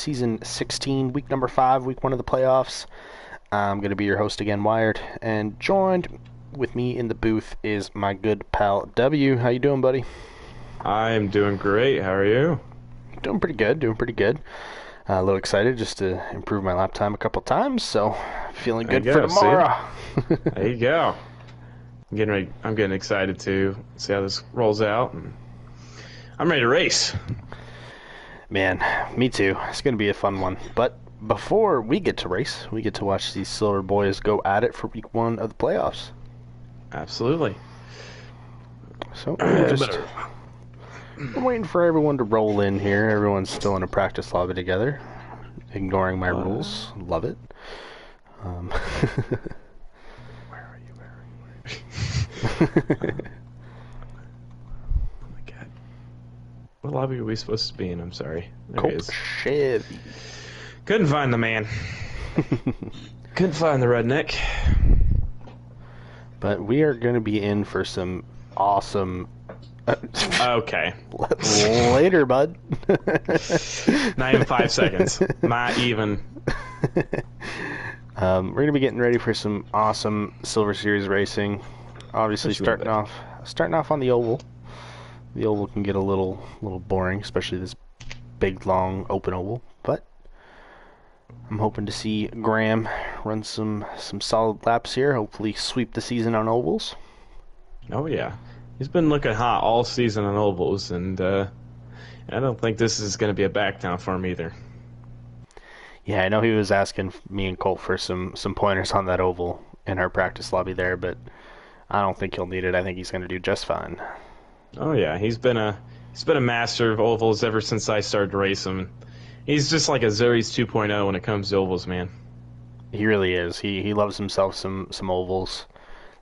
season 16, week number 5, week 1 of the playoffs. I'm going to be your host again, Wired, and joined with me in the booth is my good pal W. How you doing, buddy? I'm doing great. How are you? Doing pretty good. A little excited just to improve my lap time a couple times, so feeling good for tomorrow. There you go. I'm getting excited to see how this rolls out. And I'm ready to race. Man, me too. It's going to be a fun one. But before we get to race, we get to watch these Silver Boys go at it for week 1 of the playoffs. Absolutely. So I'm waiting for everyone to roll in here. Everyone's still in a practice lobby together, ignoring my rules. Love it. Where are you? Oh my god. What lobby are we supposed to be in? I'm sorry. There he is. Chevy. Couldn't find the man. Couldn't find the redneck. But we are going to be in for some awesome... Okay. Later, bud. Not even 5 seconds. Not even. We're going to be getting ready for some awesome Silver Series racing. Obviously, starting off on the oval. The oval can get a little boring, especially this big, long, open oval. But I'm hoping to see Graham run some solid laps here. Hopefully, sweep the season on ovals. Oh yeah, he's been looking hot all season on ovals, and I don't think this is going to be a back down for him either. Yeah, I know he was asking me and Colt for some pointers on that oval in our practice lobby there, but I don't think he'll need it. I think he's going to do just fine. Oh yeah, he's been a master of ovals ever since I started to race him. He's just like a Zoe's 2.0 when it comes to ovals, man. He really is. He loves himself some ovals.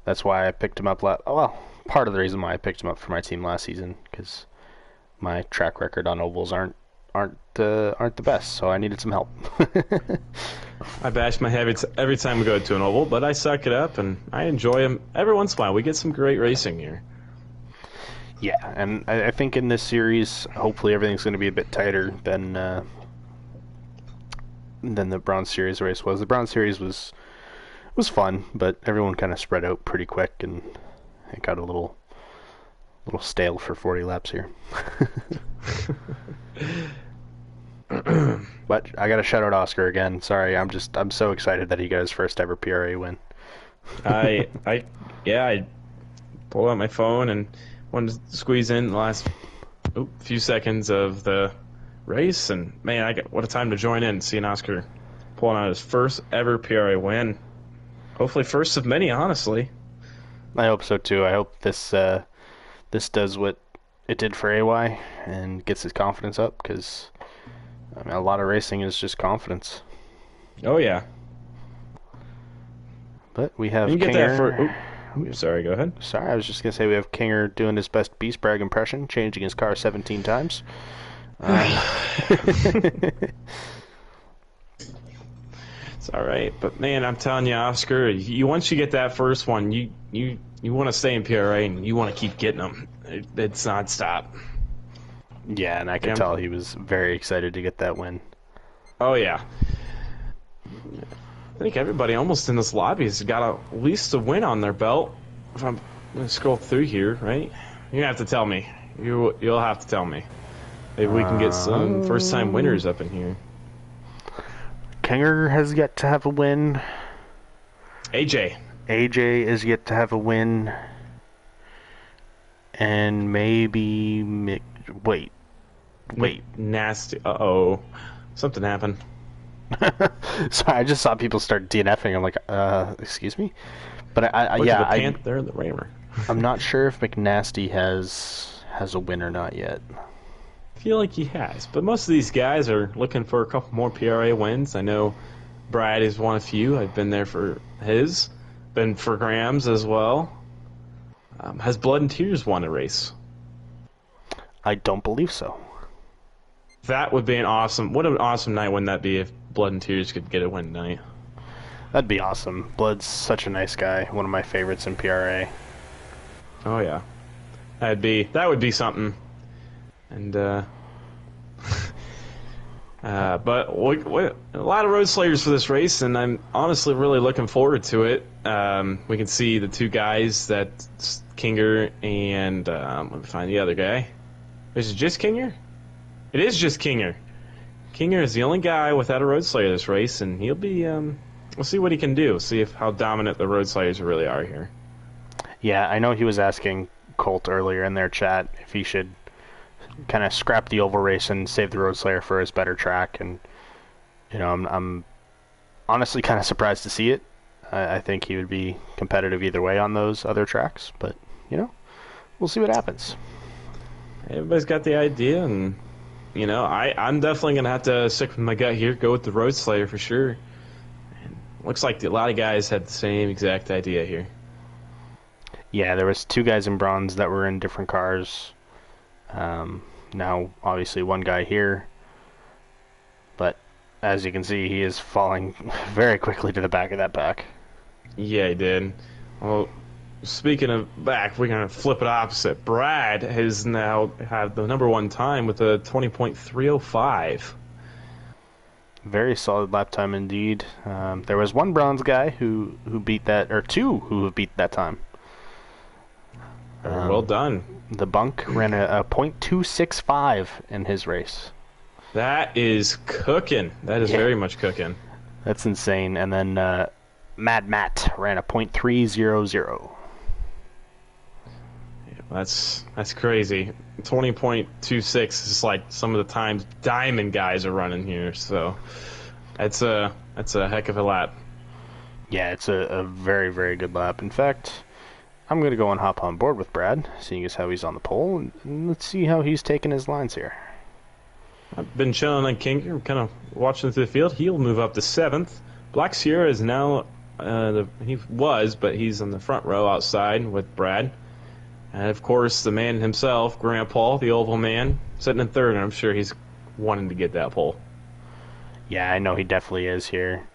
That's why I picked him up part of the reason why I picked him up for my team last season, because my track record on ovals aren't the best, so I needed some help. I bash my head every time we go to an oval, but I suck it up and I enjoy them every once in a while. We get some great racing here. Yeah, and I think in this series, hopefully everything's going to be a bit tighter than the Bronze Series race was. The Bronze Series was fun, but everyone kind of spread out pretty quick, and it got a little stale for 40 laps here. But I got to shout out Oscar again. Sorry, I'm so excited that he got his first ever PRA win. I pulled out my phone and wanted to squeeze in the last few seconds of the race, and man, what a time to join in, seeing Oscar pulling out his first ever PRA win. Hopefully first of many, honestly. I hope so too. I hope this does what it did for AY and gets his confidence up, because a lot of racing is just confidence. Oh yeah. But we have sorry, go ahead. Sorry, I was just going to say we have Kinger doing his best Beast Brag impression, changing his car 17 times. It's all right, but man, I'm telling you, Oscar, once you get that first one, you want to stay in PRA and you want to keep getting them. It's non-stop. Yeah, and I can tell he was very excited to get that win. Oh yeah. I think everybody almost in this lobby has got at least a win on their belt. If I'm going to scroll through here, right? You're going to have to tell me. You'll have to tell me. Maybe we can get some first-time winners up in here. Kinger has yet to have a win. AJ is yet to have a win. And maybe Wait. Nasty. Uh-oh. Something happened. Sorry, I just saw people start DNFing. I'm like, excuse me? But They're the Raymer. I'm not sure if McNasty has a win or not yet. I feel like he has, but most of these guys are looking for a couple more PRA wins. I know Brad has won a few. I've been there for his. Been for Graham's as well. Has Blood and Tears won a race? I don't believe so. That would be what an awesome night wouldn't that be if Blood and Tears could get a win tonight? That'd be awesome. Blood's such a nice guy. One of my favorites in PRA. Oh yeah. That would be something. And But a lot of road slayers for this race, and I'm honestly really looking forward to it. We can see the two guys, that's Kinger and let me find the other guy. Is it just Kinger? It is just Kinger. Kinger is the only guy without a road slayer this race, and he'll be. We'll see what he can do. See how dominant the road slayers really are here. Yeah, I know he was asking Colt earlier in their chat if he should kind of scrap the oval race and save the road slayer for his better track, and I'm honestly kind of surprised to see it. I think he would be competitive either way on those other tracks, but we'll see what happens. Everybody's got the idea, and I'm definitely gonna have to stick with my gut here, go with the road slayer for sure. And looks like a lot of guys had the same exact idea here. Yeah, there was two guys in bronze that were in different cars. Now, obviously, one guy here, but as you can see, he is falling very quickly to the back of that pack. Yeah, he did. Well, speaking of back, we're going to flip it opposite. Brad has now had the #1 time with a 20.305. Very solid lap time indeed. There was one bronze guy who beat that, or two who have beat that time. Well done. The Bunk ran a .265 in his race. That is cooking. That is very much cooking. That's insane. And then Mad Matt ran a .300. Yeah, that's crazy. 20.26 is like some of the times Diamond guys are running here. So that's a heck of a lap. Yeah, it's a very, very good lap. In fact, I'm going to go and hop on board with Brad, seeing as how he's on the pole, and let's see how he's taking his lines here. I've been chilling on Kinger, kind of watching through the field. He'll move up to 7th. Black Sierra is now, but he's in the front row outside with Brad. And of course, the man himself, Grandpa, the oval man, sitting in 3rd, and I'm sure he's wanting to get that pole. Yeah, I know he definitely is here.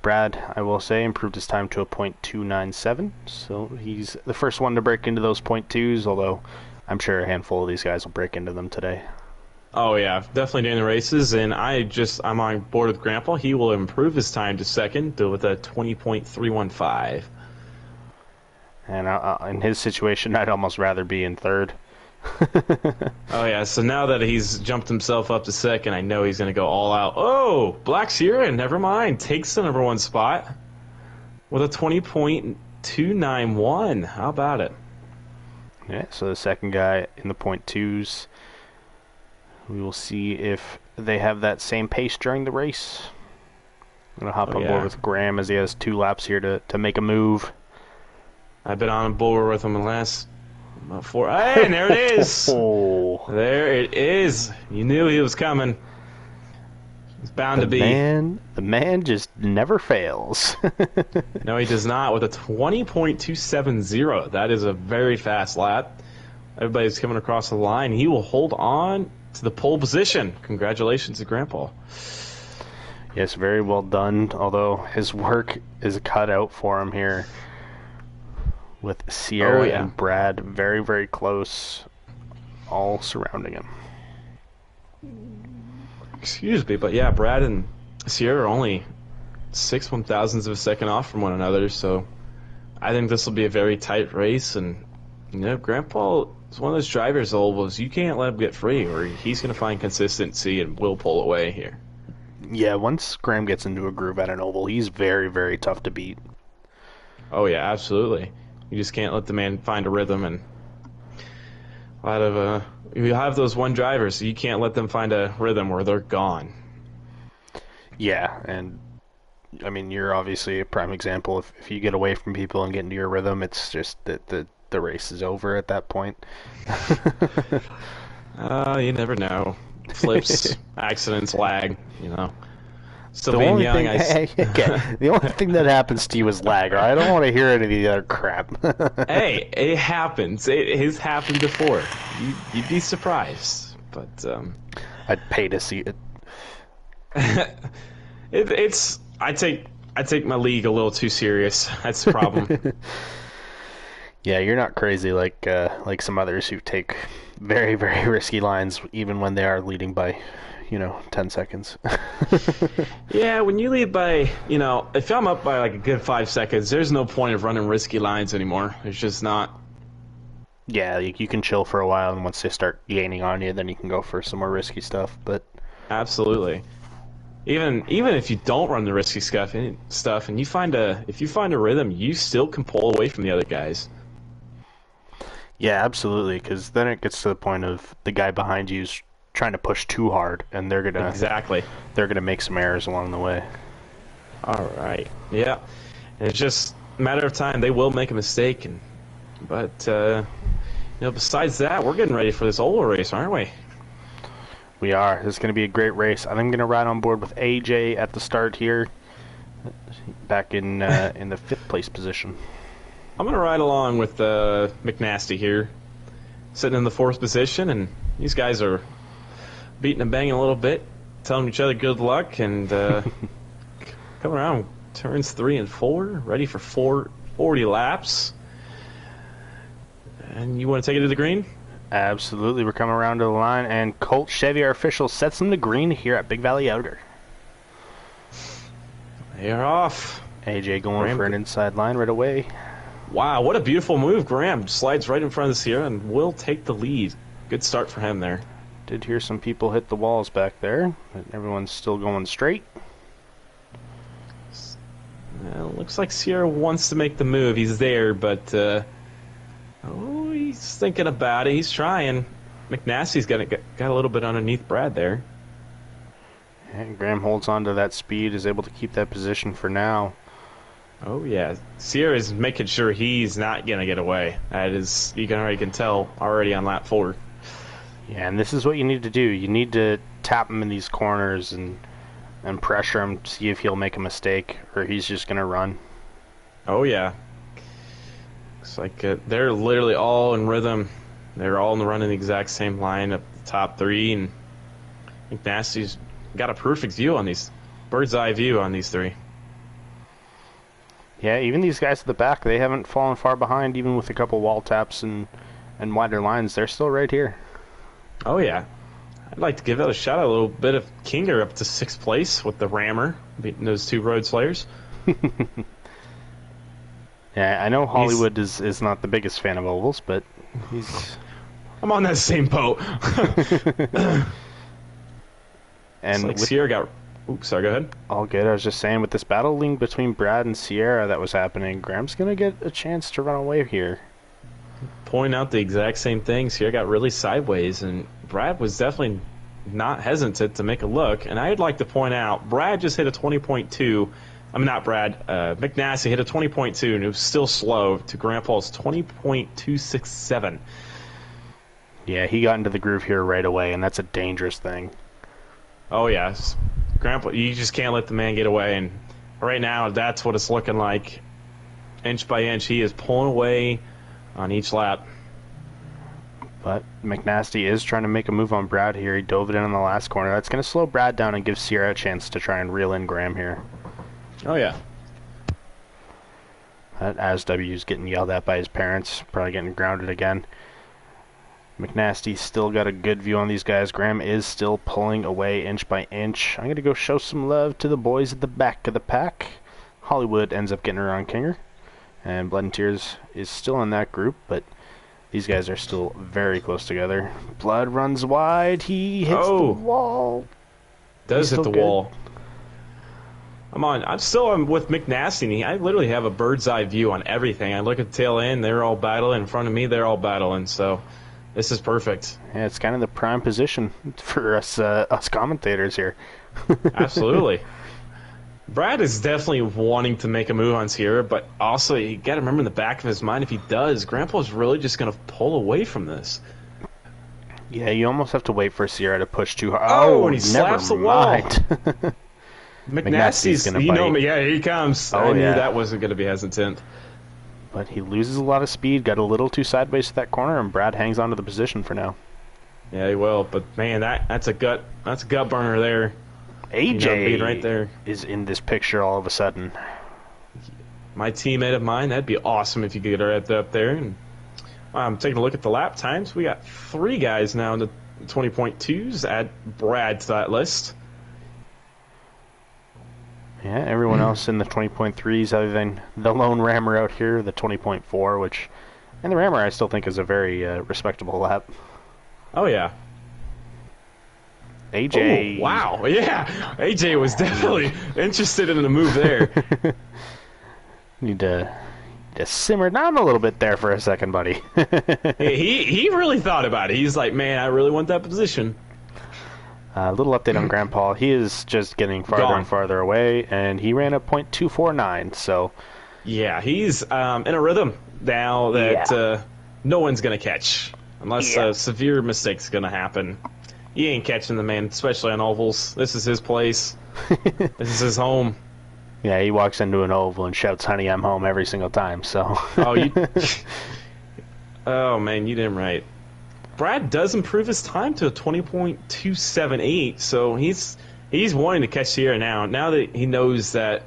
Brad, I will say, improved his time to a .297, so he's the first one to break into those .2s, although I'm sure a handful of these guys will break into them today. Oh yeah, definitely during the races, and I'm on board with Grandpa. He will improve his time to 2nd with a 20.315. And in his situation, I'd almost rather be in 3rd. Oh yeah, so now that he's jumped himself up to 2nd, I know he's going to go all out. Oh, Black Sierra, never mind, takes the #1 spot with a 20.291. How about it? Yeah, so the second guy in the .2s. We will see if they have that same pace during the race. I'm going to hop on board with Graham as he has 2 laps here to make a move. I've been on board with him in the last 4. Hey, and there it is. There it is. You knew he was coming. He's bound to be. The man just never fails. No, he does not. With a 20.270. That is a very fast lap. Everybody's coming across the line. He will hold on to the pole position. Congratulations to Grandpa. Yes, very well done. Although his work is cut out for him here. With Sierra and Brad very, very close, all surrounding him. Excuse me, but yeah, Brad and Sierra are only 6 1,000ths of a second off from one another, so I think this will be a very tight race. And Grandpa is one of those drivers, ovals, you can't let him get free, or he's going to find consistency and will pull away here. Yeah, once Graham gets into a groove at an oval, he's very, very tough to beat. Oh yeah, absolutely. You just can't let the man find a rhythm, and you have those one drivers, so you can't let them find a rhythm or they're gone. Yeah, and I mean, you're obviously a prime example. If you get away from people and get into your rhythm, it's just that the race is over at that point. You never know. Flips, accidents, lag, Still the being only young, the only thing that happens to you is lag. Right? I don't want to hear any of the other crap. Hey, it happens. It has happened before. You'd be surprised, but I'd pay to see it. I take my league a little too serious. That's the problem. Yeah, you're not crazy like some others who take very, very risky lines, even when they are leading by, 10 seconds. Yeah, when you lead by, if I'm up by like a good 5 seconds, there's no point of running risky lines anymore. There's just not. Yeah, you can chill for a while, and once they start gaining on you, then you can go for some more risky stuff. But Absolutely. Even if you don't run the risky stuff and if you find a rhythm, you still can pull away from the other guys. yeah, absolutely, because then it gets to the point of the guy behind you's trying to push too hard, and Exactly. they're gonna make some errors along the way. All right. Yeah. And it's just a matter of time. They will make a mistake, but besides that, we're getting ready for this oval race, aren't we? We are. This is going to be a great race. I'm going to ride on board with AJ at the start here, back in the 5th place position. I'm gonna ride along with McNasty here, sitting in the 4th position, and these guys are beating and banging a little bit, telling each other good luck, and coming around turns 3 and 4, ready for 40 laps. And you want to take it to the green? Absolutely. We're coming around to the line, and Colt Chevy, our official, sets them to green here at Big Valley Outer. They are off. AJ going for an inside line right away. Wow, what a beautiful move. Graham slides right in front of the Sierra and will take the lead. Good start for him there. Did hear some people hit the walls back there, but everyone's still going straight. Looks like Sierra wants to make the move. He's there, but he's thinking about it. He's trying. McNasty's got a little bit underneath Brad there. And Graham holds on to that speed, is able to keep that position for now. Oh yeah, Sierra's making sure he's not gonna get away. That is, you can tell already on lap 4. Yeah, and this is what you need to do. You need to tap him in these corners and pressure him to see if he'll make a mistake or he's just gonna run. Oh yeah. Looks like they're literally all in rhythm. They're all running the exact same line up the top 3, and McNasty's got a perfect view on these, bird's eye view on these 3. Yeah, even these guys at the back, they haven't fallen far behind, even with a couple wall taps and wider lines. They're still right here. Oh yeah. I'd like to give that a shout out. A little bit of Kinger up to 6th place with the Rammer, beating those 2 road slayers. Yeah, I know Hollywood is not the biggest fan of ovals, but he's... I'm on that same boat. And like Sierra got... Oops, sorry, go ahead. All good. I was just saying, with this battling between Brad and Sierra that was happening, Graham's going to get a chance to run away here. Point out the exact same thing. Sierra got really sideways, and Brad was definitely not hesitant to make a look. And I'd like to point out, Brad just hit a 20.2. I mean, not Brad. McNasty hit a 20.2, and it was still slow to Grandpa's 20.267. Yeah, he got into the groove here right away, and that's a dangerous thing. Oh, yes. Grandpa, you just can't let the man get away, and right now that's what it's looking like. Inch by inch, he is pulling away on each lap. But McNasty is trying to make a move on Brad here. He dove it in on the last corner. That's going to slow Brad down and give Sierra a chance to try and reel in Graham here. Oh, yeah. That ASW's getting yelled at by his parents, probably getting grounded again. McNasty's still got a good view on these guys. Graham is still pulling away inch by inch. I'm going to go show some love to the boys at the back of the pack. Hollywood ends up getting around Kinger. And Blood and Tears is still in that group, but these guys are still very close together. Blood runs wide. He hits the wall. Does hit the wall. I'm still with McNasty. I literally have a bird's eye view on everything. I look at the tail end, they're all battling. In front of me, they're all battling. So this is perfect. Yeah, it's kind of the prime position for us commentators here. Absolutely. Brad is definitely wanting to make a move on Sierra, but also you got to remember in the back of his mind, if he does, Grandpa's really just going to pull away from this. Yeah, you almost have to wait for Sierra to push too hard. Oh, and he slaps the wall. McNasty's going to bite. Yeah, here he comes. I knew that wasn't going to be hesitant. But he loses a lot of speed, got a little too sideways to that corner, and Brad hangs on to the position for now. Yeah, he will. But man, that's a gut burner there. AJ right there is in this picture all of a sudden. My teammate of mine, that'd be awesome if you could get her up there. And I'm taking a look at the lap times. We got 3 guys now 20.2s. Add Brad to that list. Yeah, everyone else in the 20.3s other than the lone rammer out here, the 20.4, which... And the rammer I still think is a very respectable lap. Oh, yeah. AJ... Oh, wow, yeah. AJ was definitely interested in the move there. Need to simmer down a little bit there for a second, buddy. he really thought about it. He's like, man, I really want that position. A little update on Graham Paul. He is just getting farther and farther away, and he ran a .249, so... Yeah, he's in a rhythm now that no one's going to catch. Unless a severe mistake's going to happen. He ain't catching the man, especially on ovals. This is his place. This is his home. Yeah, he walks into an oval and shouts, "Honey, I'm home," every single time, so... Oh, man, you didn't right. Brad does improve his time to a 20.278, so he's wanting to catch Sierra now. Now that he knows that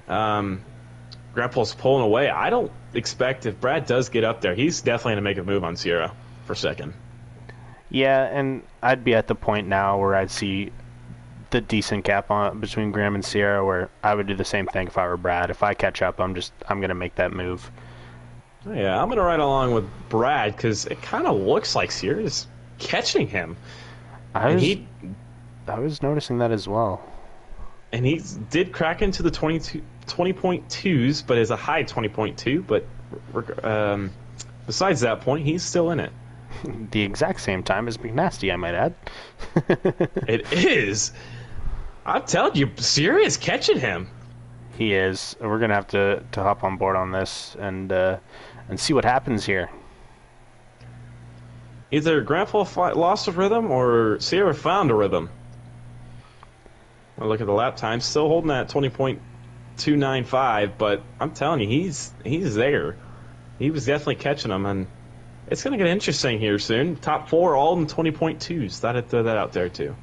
Grandpa's pulling away, I don't expect if Brad does get up there, he's definitely going to make a move on Sierra for second. Yeah, and I'd be at the point now where I'd see the decent gap between Graham and Sierra, where I would do the same thing if I were Brad. If I catch up, I'm going to make that move. Yeah, I'm going to ride along with Brad because it kind of looks like Sierra's catching him. I was noticing that as well. And he did crack into the 20.2s, but is a high 20.2. But besides that point, he's still in it. The exact same time as McNasty, I might add. It is. I'm telling you, Sierra is catching him. He is. We're going to have to hop on board on this and see what happens here. Either Grandpa lost a rhythm or Sierra found a rhythm. Well, look at the lap time. Still holding that 20.295, but I'm telling you, he's there. He was definitely catching them, and it's going to get interesting here soon. Top four all in 20.2s. Thought I'd throw that out there, too.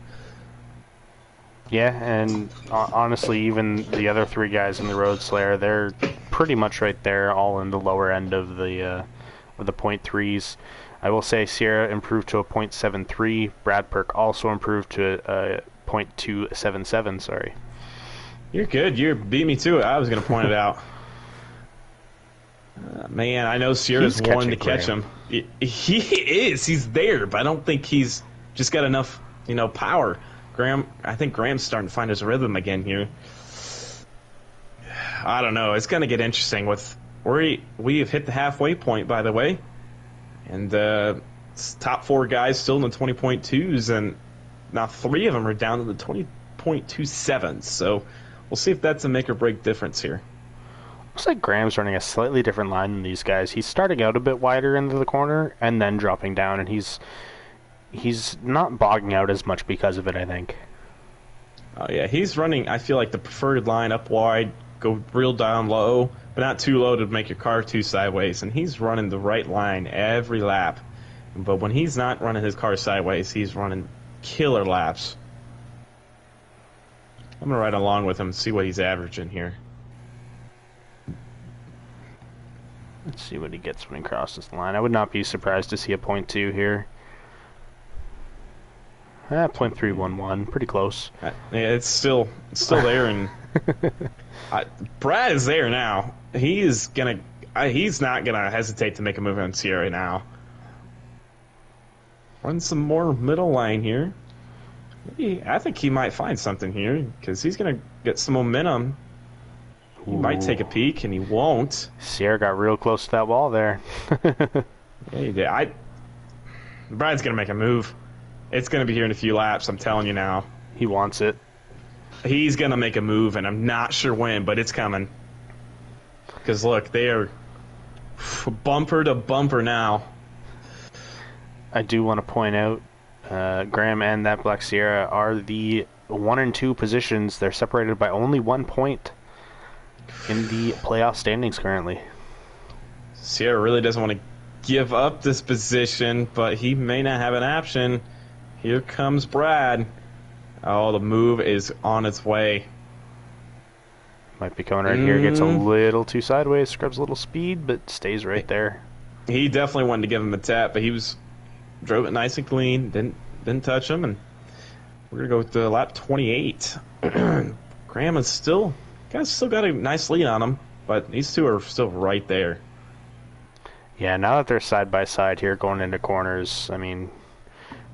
Yeah, and honestly, even the other three guys in the Road Slayer, they're pretty much right there, all in the lower end of the .3s. I will say Sierra improved to a .73. Brad Perk also improved to a .277. Sorry. You're good. You beat me to it. I was going to point it out. Man, I know Sierra's wanting to catch him. He is. He's there, but I don't think he's just got enough, power. I think Graham's starting to find his rhythm again here. I don't know. It's going to get interesting. We have hit the halfway point, by the way. And top four guys still in the 20.2s, and now three of them are down to the 20.27s. So we'll see if that's a make or break difference here. Looks like Graham's running a slightly different line than these guys. He's starting out a bit wider into the corner and then dropping down, and he's not bogging out as much because of it, I think. Oh, yeah, he's running, I feel like, the preferred line up wide, go real down low, but not too low to make your car too sideways. And he's running the right line every lap. But when he's not running his car sideways, he's running killer laps. I'm going to ride along with him and see what he's averaging here. Let's see what he gets when he crosses the line. I would not be surprised to see a .2 here. 0.311, pretty close. Yeah, it's still there, and Brad is there now. He's not gonna hesitate to make a move on Sierra now. Run some more middle line here. I think he might find something here because he's gonna get some momentum. He might take a peek, and he won't. Sierra got real close to that wall there. Yeah, he did. Brad's gonna make a move. It's going to be here in a few laps, I'm telling you now. He wants it. He's going to make a move, and I'm not sure when, but it's coming. Because, look, they are bumper to bumper now. I do want to point out, Graham and that Black Sierra are the 1 and 2 positions. They're separated by only 1 point in the playoff standings currently. Sierra really doesn't want to give up this position, but he may not have an option. Here comes Brad. Oh, the move is on its way. Might be coming right here. Gets a little too sideways. Scrubs a little speed, but stays right there. He definitely wanted to give him a tap, but he was drove it nice and clean. Didn't touch him, and we're gonna go with the lap 28. Graham is still got a nice lead on him, but these two are still right there. Yeah, now that they're side by side here going into corners, I mean,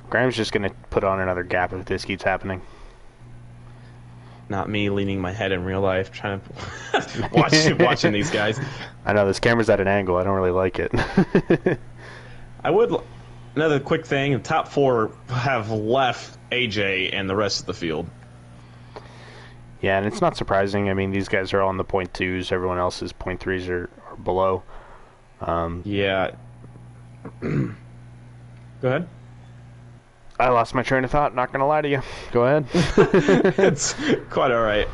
Graham's just going to put on another gap if this keeps happening. Not me leaning my head in real life, trying to watching these guys. I know, this camera's at an angle. I don't really like it. Another quick thing, the top 4 have left AJ and the rest of the field. Yeah, and it's not surprising. I mean, these guys are all in the .2s. Everyone else's .3s are below. Yeah. Go ahead. I lost my train of thought, not going to lie to you. Go ahead. It's quite all right.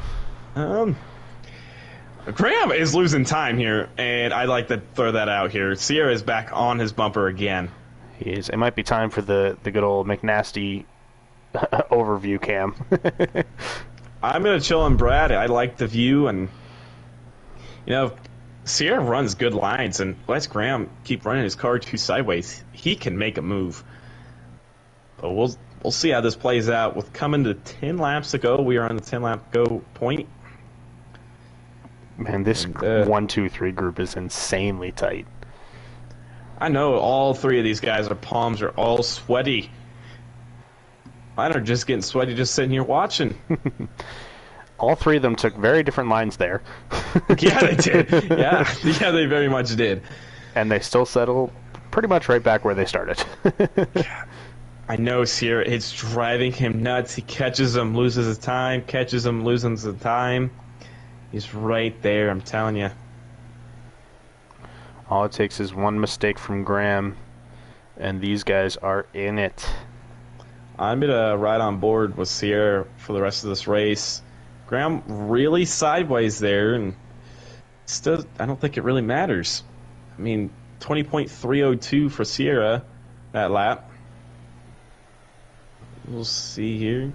Graham is losing time here, and I'd like to throw that out here. Sierra is back on his bumper again. He is. It might be time for the good old McNasty overview cam. I'm going to chill on Brad. I like the view, and, you know, Sierra runs good lines, and lets Graham keep running his car too sideways. He can make a move. But we'll see how this plays out. With coming to 10 laps to go, we are on the 10-lap go point. Man, this 1, 2, 3 group is insanely tight. I know all 3 of these guys, their palms are all sweaty. Mine are just getting sweaty just sitting here watching. All 3 of them took very different lines there. Yeah, they did. Yeah, they very much did. And they still settle pretty much right back where they started. I know, Sierra. It's driving him nuts. He catches him, loses his time. Catches him, loses his time. He's right there, I'm telling you. All it takes is one mistake from Graham, and these guys are in it. I'm going to ride on board with Sierra for the rest of this race. Graham really sideways there, and still, I don't think it really matters. I mean, 20.302 for Sierra that lap. We'll see here.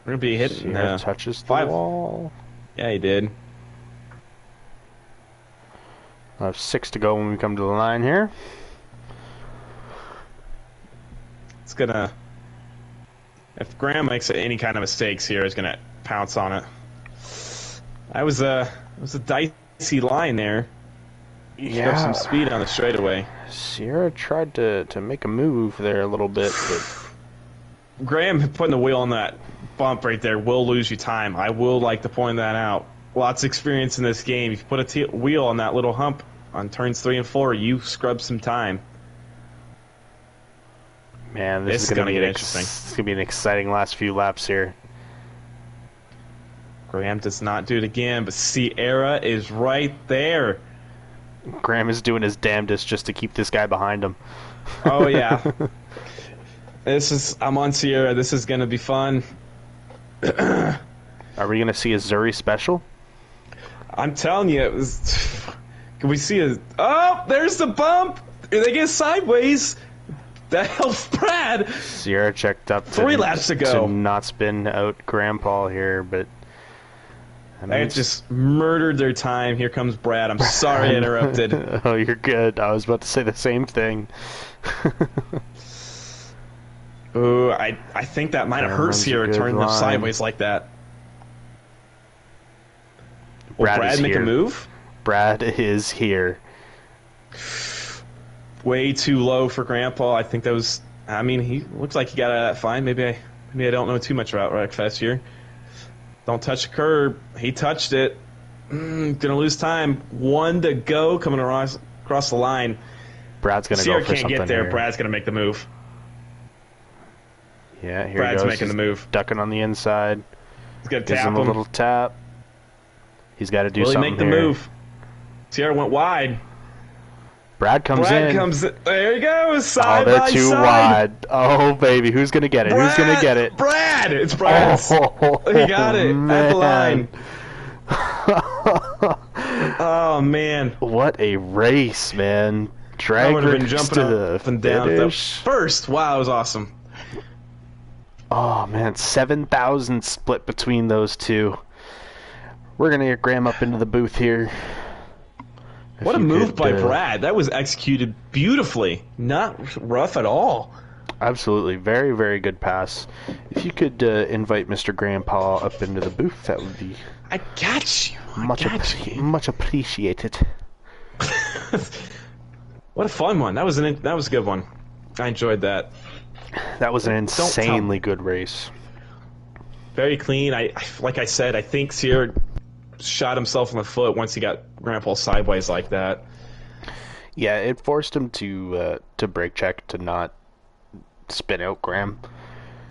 We're going to be hitting... Sierra touches the wall. Yeah, he did. I have 6 to go when we come to the line here. It's going to... If Graham makes any kind of mistakes here, he's going to pounce on it. It was a dicey line there. Yeah. Got some speed on the straightaway. Sierra tried to make a move there a little bit, but... Graham putting the wheel on that bump right there will lose you time. I will like to point that out. Lots of experience in this game. If you put a wheel on that little hump on turns 3 and 4, you scrub some time. Man, this is going to get interesting. It's going to be an exciting last few laps here. Graham does not do it again, but Sierra is right there. Graham is doing his damnedest just to keep this guy behind him. Oh, yeah. I'm on Sierra. This is going to be fun. Are we going to see a Zuri special? I'm telling you, can we see a... Oh, there's the bump! They get sideways. That helps Brad. Sierra checked up 3 laps to go. To not spin out Grandpa here, but... I mean, they just murdered their time. Here comes Brad. I'm sorry I interrupted. Oh, you're good. I was about to say the same thing. Ooh, I think that might have hurt Sierra turning them sideways like that. Will Brad make a move? Brad is here. Way too low for Grandpa. I think that was... I mean, he looks like he got out of that fine. Maybe I don't know too much about Wreckfest here. Don't touch the curb. He touched it. Gonna lose time. 1 to go coming across the line. Brad's gonna Sierra go for can't something get there. here. Brad's gonna make the move. Yeah, here Brad's he goes. making the move. Ducking on the inside. He's gonna Gives tap him a little tap. He's got to do something. Will he make the move? Sierra went wide. Brad comes in. There he goes. Side they're by too side. wide. Oh, baby. Who's going to get it? Who's going to get it? Brad! It's Brad. Oh, he got it man. at the line. Oh, man. What a race, man. Drag would have been jumping to the up and down at the finish. first. Wow, it was awesome. Oh, man. 7,000 split between those two. We're going to get Graham up into the booth here. What a move by Brad. That was executed beautifully. Not rough at all. Absolutely. Very, very good pass. If you could invite Mr. Grandpa up into the booth, that would be... I got you. Much appreciated. What a fun one. That was a good one. I enjoyed that. That was an insanely good race. Very clean. Like I said, I think Sierra shot himself in the foot once he got Grandpa sideways like that. Yeah, it forced him to brake check to not spin out Graham,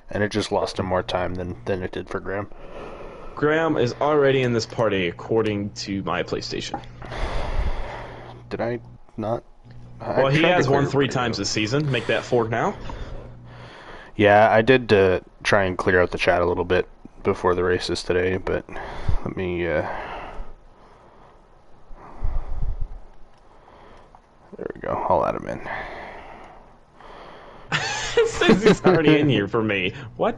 and it just lost him more time than it did for Graham. Graham is already in this party, according to my PlayStation. Did I not? Well, he has won 3 times this season. Make that 4 now. Yeah, I did try and clear out the chat a little bit before the races today, but let me... There we go. I'll add him in. It says he's already in here for me. What?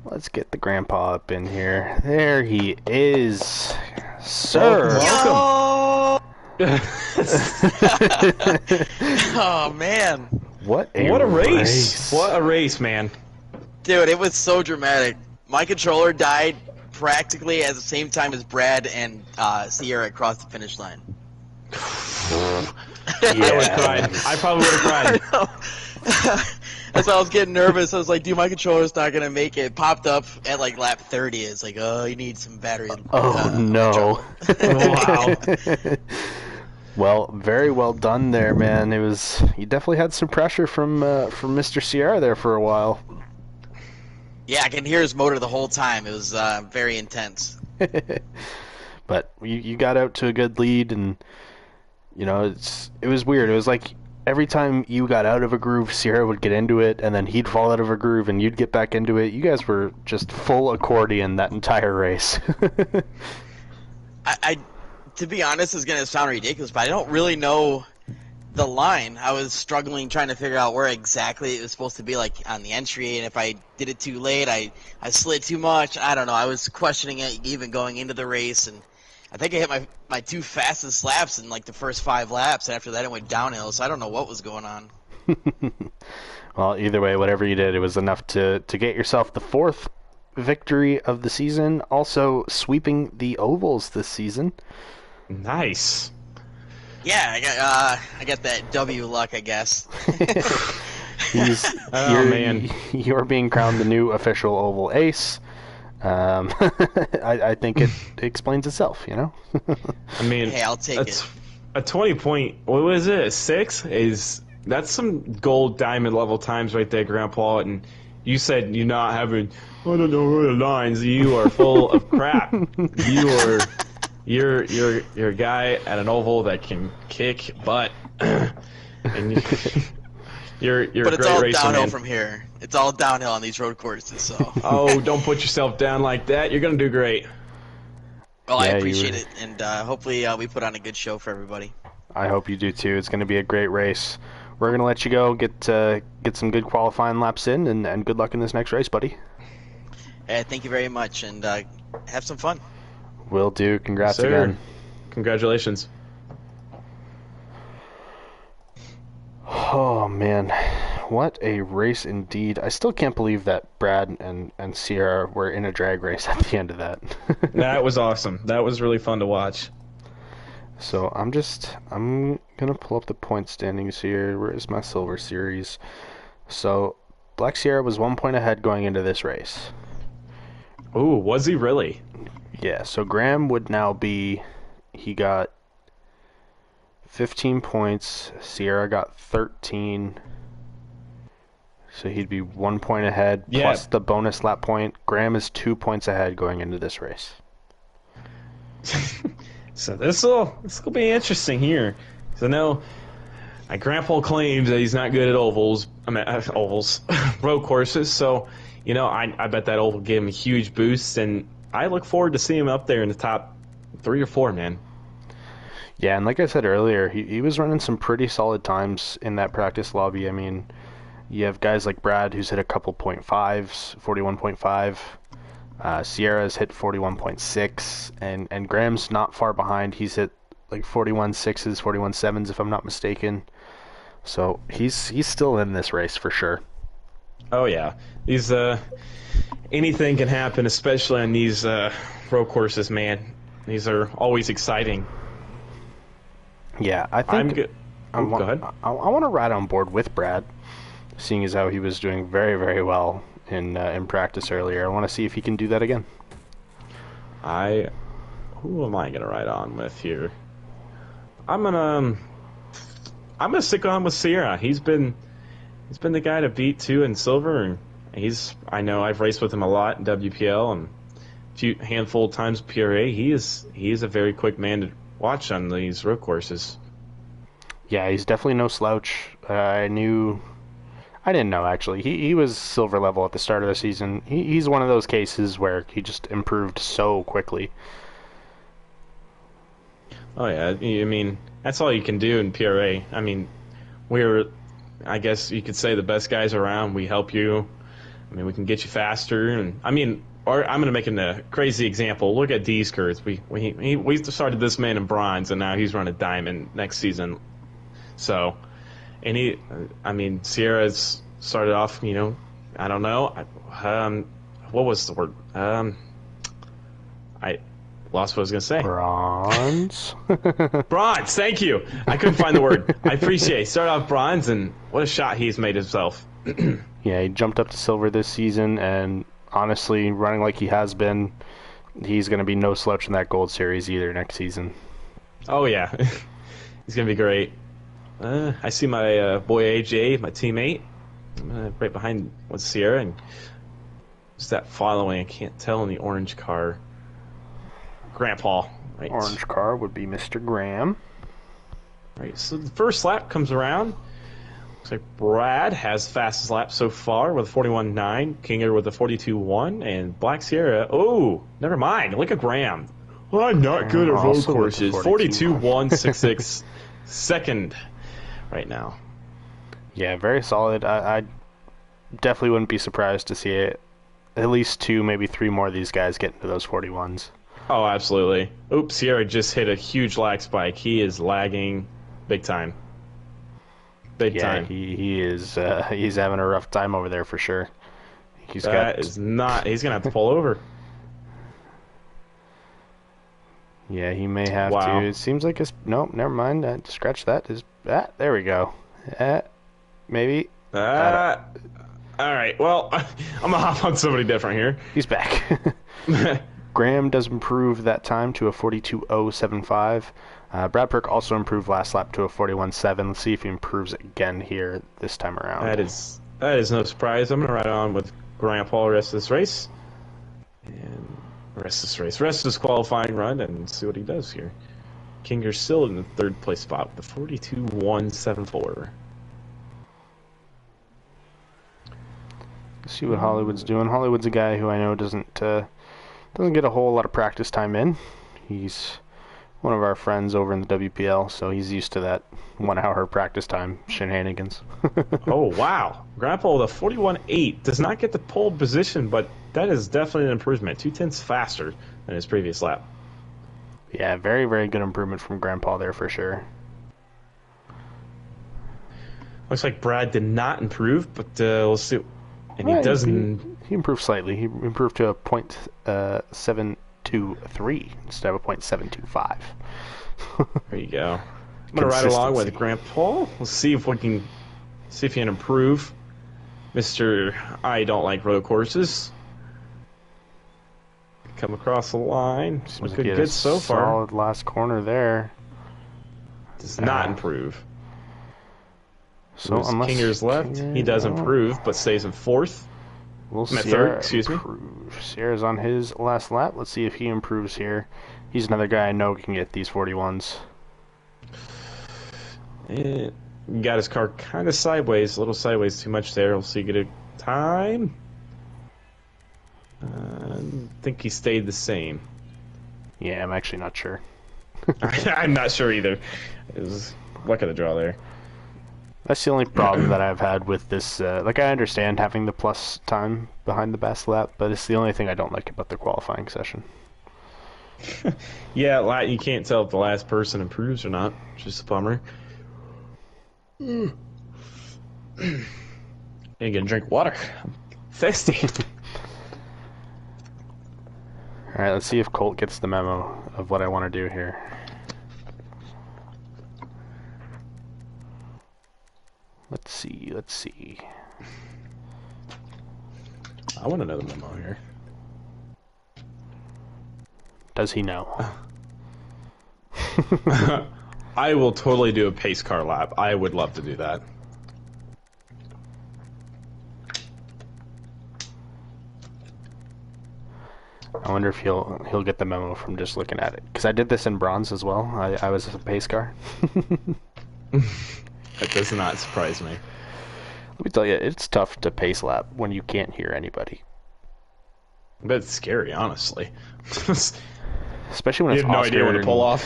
Let's get the Grandpa up in here. There he is. Sir! Welcome! Oh, man. What a race! What a race, man. Dude, it was so dramatic. My controller died practically at the same time as Brad and Sierra crossed the finish line. Yeah. I would have cried. I probably would have cried. That's why I was getting nervous. I was like, dude, my controller's not going to make it. It popped up at like lap 30. It's like, oh, you need some battery. Oh, no. Wow. Well, very well done there, man. You definitely had some pressure from Mr. Sierra there for a while. Yeah, I can hear his motor the whole time. It was very intense. But you got out to a good lead, and you know it was weird. It was like every time you got out of a groove, Sierra would get into it, and then he'd fall out of a groove, and you'd get back into it. You guys were just full accordion that entire race. I to be honest, is going to sound ridiculous, but I don't really know the line. I was struggling trying to figure out where exactly it was supposed to be, like on the entry, and if I did it too late, I slid too much. I don't know. I was questioning it even going into the race, and I think I hit my 2 fastest laps in like the first 5 laps. After that, it went downhill, so I don't know what was going on. Well, either way, whatever you did, it was enough to get yourself the 4th victory of the season, also sweeping the ovals this season. Nice. Yeah, I got that W luck, I guess. You're being crowned the new official oval ace. I think it explains itself, you know. I mean, hey, I'll take it. A 20-point. What was it? 6 that's some gold diamond level times right there, Grandpa. And you said you're not having. I don't know the lines. You are full of crap. You're a guy at an oval that can kick butt, and you're but a it's great all racer, downhill man. from here. It's all downhill on these road courses. So. Oh, don't put yourself down like that. You're gonna do great. Well, I appreciate it, and hopefully we put on a good show for everybody. I hope you do too. It's going to be a great race. We're going to let you go get some good qualifying laps in, and good luck in this next race, buddy. Thank you very much, and have some fun. Will do. Congrats Sir. again. Congratulations. Oh, man. What a race indeed. I still can't believe that Brad and Sierra were in a drag race at the end of that. That was awesome. That was really fun to watch. So I'm going to pull up the point standings here. Where is my Silver Series? So Black Sierra was 1 point ahead going into this race. Ooh, was he really? Yeah, so Graham would now be, he got 15 points, Sierra got 13, so he'd be 1 point ahead, plus the bonus lap point. Graham is 2 points ahead going into this race. So this'll be interesting here. So I know my grandpa claims that he's not good at ovals. Road courses. So you know, I bet that oval gave him a huge boost, and I look forward to seeing him up there in the top 3 or 4, man. Yeah, and like I said earlier, he was running some pretty solid times in that practice lobby. I mean, you have guys like Brad who's hit a couple .5s, 41.5. Sierra's hit 41.6, and Graham's not far behind. He's hit like 41.6s, 41.7s, if I'm not mistaken. So he's still in this race for sure. Oh yeah, these anything can happen, especially on these road courses, man. These are always exciting. Yeah, I think I'm good. I Go ahead. want to ride on board with Brad, seeing as how he was doing very, very well in practice earlier. I want to see if he can do that again. Who am I gonna ride on with here? I'm gonna stick on with Sierra. He's been the guy to beat too in silver, and I know I've raced with him a lot in WPL and a few handful of times PRA. He is a very quick man to watch on these road courses. Yeah, he's definitely no slouch. I didn't know actually. He was silver level at the start of the season. He's one of those cases where he just improved so quickly. Oh yeah, I mean that's all you can do in PRA. I mean, I guess you could say the best guys around. We help you. I mean, we can get you faster, and I mean, or I'm gonna make a crazy example. Look at D's curves. We started this man in bronze, and now he's running diamond next season. So, I mean, Sierra's started off. I don't know. What was the word? I lost what I was going to say. Bronze. Bronze, thank you. I couldn't find the word. I appreciate it. Started off bronze, and what a shot he's made himself. Yeah, he jumped up to silver this season, and honestly, running like he has been, he's going to be no slouch in that gold series either next season. Oh, yeah. He's going to be great. I see my boy AJ, my teammate, right behind with Sierra, and just that following, I can't tell in the orange car. Grandpa, right? Orange car would be Mr. Graham. Right, so the first lap comes around. Looks like Brad has fastest lap so far with a 41.9, Kinger with a 42.1, and Black Sierra, oh, never mind, look at Graham. Well, I'm not good at road courses. 42.166 second right now. Yeah, very solid. I definitely wouldn't be surprised to see it. At least 2, maybe 3 more of these guys get into those 41s. Oh, absolutely. Oops, Sierra just hit a huge lag spike. He is lagging big time. Big time. He is. He's having a rough time over there for sure. He's gonna have to pull over. Yeah, he may have Wow. to. It seems like it's nope. Never mind. Scratch that. There we go. Maybe. All right. Well, I'm gonna hop on somebody different here. He's back. Graham does improve that time to a 42.075. Brad Perk also improved last lap to a 41.7. Let's see if he improves again here this time around. That is no surprise. I'm gonna ride on with Grandpa the rest of this race, and rest of this qualifying run, and see what he does here. Kinger's still in the third place spot with a 42.174. Let's see what Hollywood's doing. Hollywood's a guy who I know doesn't get a whole lot of practice time in. He's one of our friends over in the WPL, so he's used to that 1 hour practice time shenanigans. Oh, wow. Grandpa with a 41.8 does not get the pole position, but that is definitely an improvement. 2/10 faster than his previous lap. Yeah, very, very good improvement from Grandpa there for sure. Looks like Brad did not improve, but we'll see. And Yeah, he doesn't. He improved slightly. He improved to a .723 instead of a .725. There you go. I'm gonna ride along with Grandpa. We'll see if he can improve. Mr. I don't like road courses. Come across the line. Looking good so far. Solid last corner there. Does not improve. So unless Kinger's left, he does improve, but stays in fourth. We'll see. Third, excuse me. Sierra's on his last lap. Let's see if he improves here. He's another guy I know can get these 41s. Got his car kind of sideways, a little sideways too much there. We'll see, get a time. I think he stayed the same. Yeah, I'm actually not sure. I'm not sure either. It was luck of the draw there. That's the only problem that I've had with this. Like, I understand having the plus time behind the best lap, but it's the only thing I don't like about the qualifying session. Yeah, you can't tell if the last person improves or not, which is a bummer. I'm gonna drink water. I'm thirsty. Alright, let's see if Colt gets the memo of what I want to do here. Let's see. I want to know the memo here. Does he know? I will totally do a pace car lap. I would love to do that. I wonder if he'll get the memo from just looking at it. Because I did this in bronze as well. I was a pace car. That does not surprise me. Let me tell you, it's tough to pace lap when you can't hear anybody. But it's scary, honestly. Especially when You it's have no Oscar idea when to pull off.